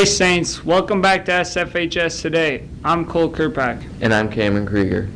Hey Saints, welcome back to SFHS Today. I'm Cole Kirpak. And I'm Cameron Krieger.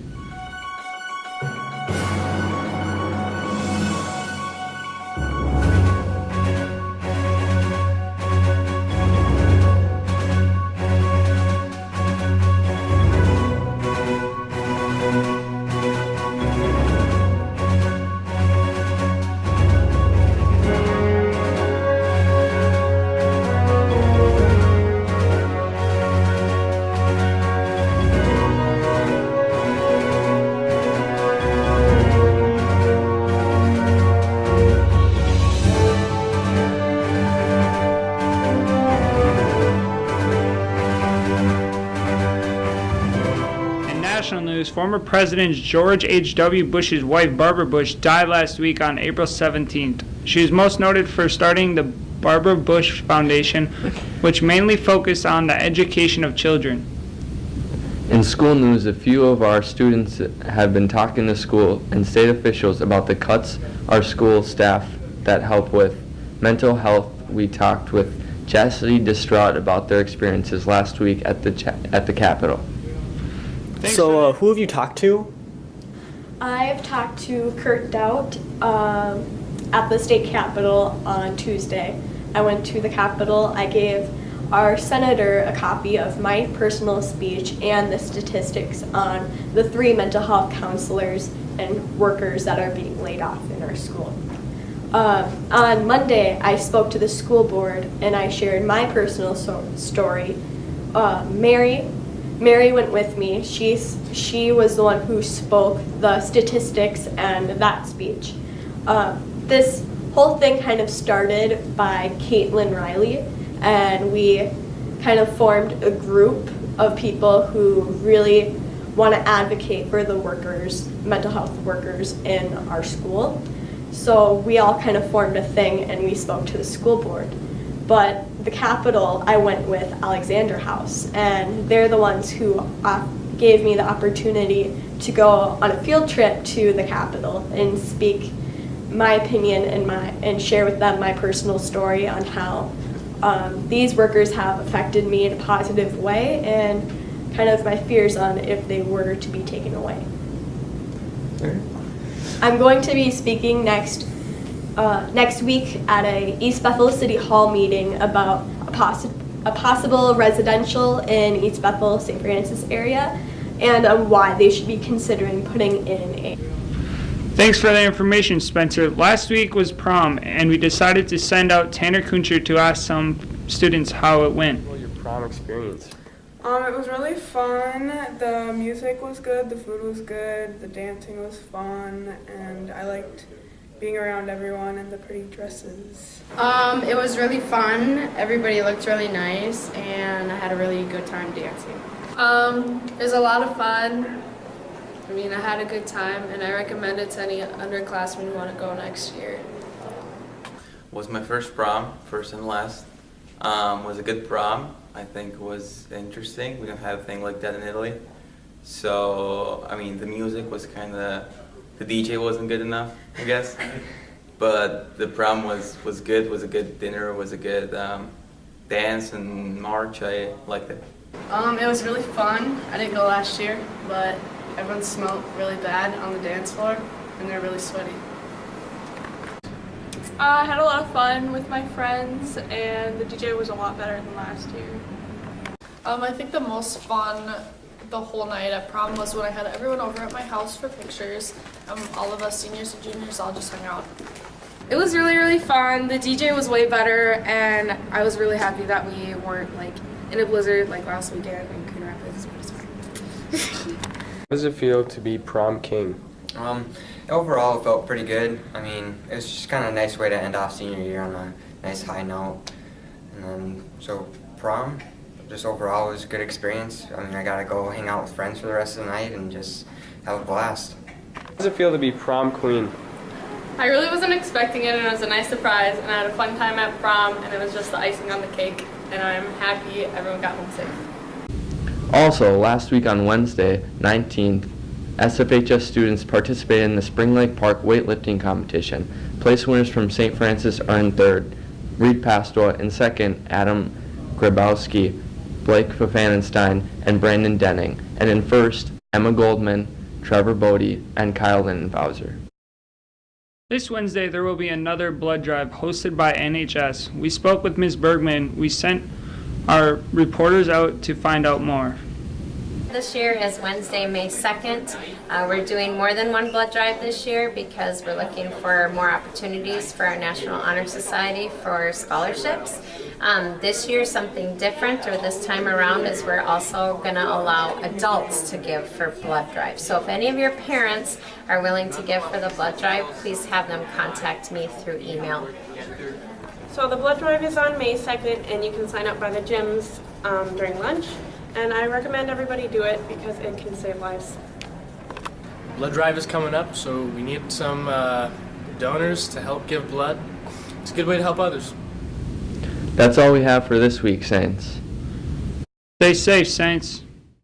National news, former President George H.W. Bush's wife, Barbara Bush, died last week on April 17th. She is most noted for starting the Barbara Bush Foundation, which mainly focused on the education of children. In school news, a few of our students have been talking to school and state officials about the cuts our school staff that help with mental health. We talked with Chastity Distraught about their experiences last week at the Capitol. So, who have you talked to? I've talked to Kurt Doubt at the state capitol on Tuesday. I went to the Capitol. I gave our senator a copy of my personal speech and the statistics on the 3 mental health counselors and workers that are being laid off in our school. On Monday, I spoke to the school board and I shared my personal story. Mary went with me. She was the one who spoke the statistics and that speech. This whole thing kind of started by Caitlin Riley, and we kind of formed a group of people who really want to advocate for the workers, mental health workers in our school. So we all kind of formed a thing and we spoke to the school board. But the Capitol, I went with Alexander House, and they're the ones who gave me the opportunity to go on a field trip to the Capitol and speak my opinion and share with them my personal story on how these workers have affected me in a positive way and kind of my fears on if they were to be taken away. I'm going to be speaking next week at a East Bethel City Hall meeting about a possible residential in East Bethel, St. Francis area, and why they should be considering putting in a... Thanks for the information, Spencer. Last week was prom, and we decided to send out Tanner Kuncher to ask some students how it went. What was your prom experience? It was really fun. The music was good, the food was good, the dancing was fun, and I liked being around everyone and the pretty dresses. It was really fun. Everybody looked really nice, and I had a really good time dancing. It was a lot of fun. I mean, I had a good time, and I recommend it to any underclassmen who want to go next year. Was my first prom, first and last. Was a good prom. I think it was interesting. We don't have a thing like that in Italy. So, I mean, the music was kind of, the DJ wasn't good enough, I guess. But the prom was good, was a good dinner, was a good dance and march. I liked it. It was really fun. I didn't go last year, but everyone smelled really bad on the dance floor, and they're really sweaty. I had a lot of fun with my friends, and the DJ was a lot better than last year. I think the most fun the whole night at prom was when I had everyone over at my house for pictures. All of us seniors and juniors all just hung out. It was really, really fun. The DJ was way better, and I was really happy that we weren't in a blizzard like last weekend in Coon Rapids, but it's fine. How does it feel to be prom king? Overall, it felt pretty good. I mean, it was just kind of a nice way to end off senior year on a nice high note. And then, so prom, just overall, was a good experience. I mean, I got to go hang out with friends for the rest of the night and just have a blast. How does it feel to be prom queen? I really wasn't expecting it, and it was a nice surprise, and I had a fun time at prom, and it was just the icing on the cake, and I'm happy everyone got home safe. Also, last week on Wednesday, 19th, SFHS students participated in the Spring Lake Park weightlifting competition. Place winners from St. Francis are in third, Reed Pastoral, and second, Adam Grabowski, Blake Fafanenstein, and Brandon Denning. And in first, Emma Goldman, Trevor Bodie, and Kyle Lindenbauser. This Wednesday, there will be another blood drive hosted by NHS. We spoke with Ms. Bergman. We sent our reporters out to find out more. This year is Wednesday, May 2nd. We're doing more than one blood drive this year because we're looking for more opportunities for our National Honor Society for scholarships. This year, something different, or this time around, is we're also going to allow adults to give for blood drives. So if any of your parents are willing to give for the blood drive, please have them contact me through email. So the blood drive is on May 2nd, and you can sign up by the gyms during lunch. And I recommend everybody do it because it can save lives. Blood drive is coming up, so we need some donors to help give blood. It's a good way to help others. That's all we have for this week, Saints. Stay safe, Saints.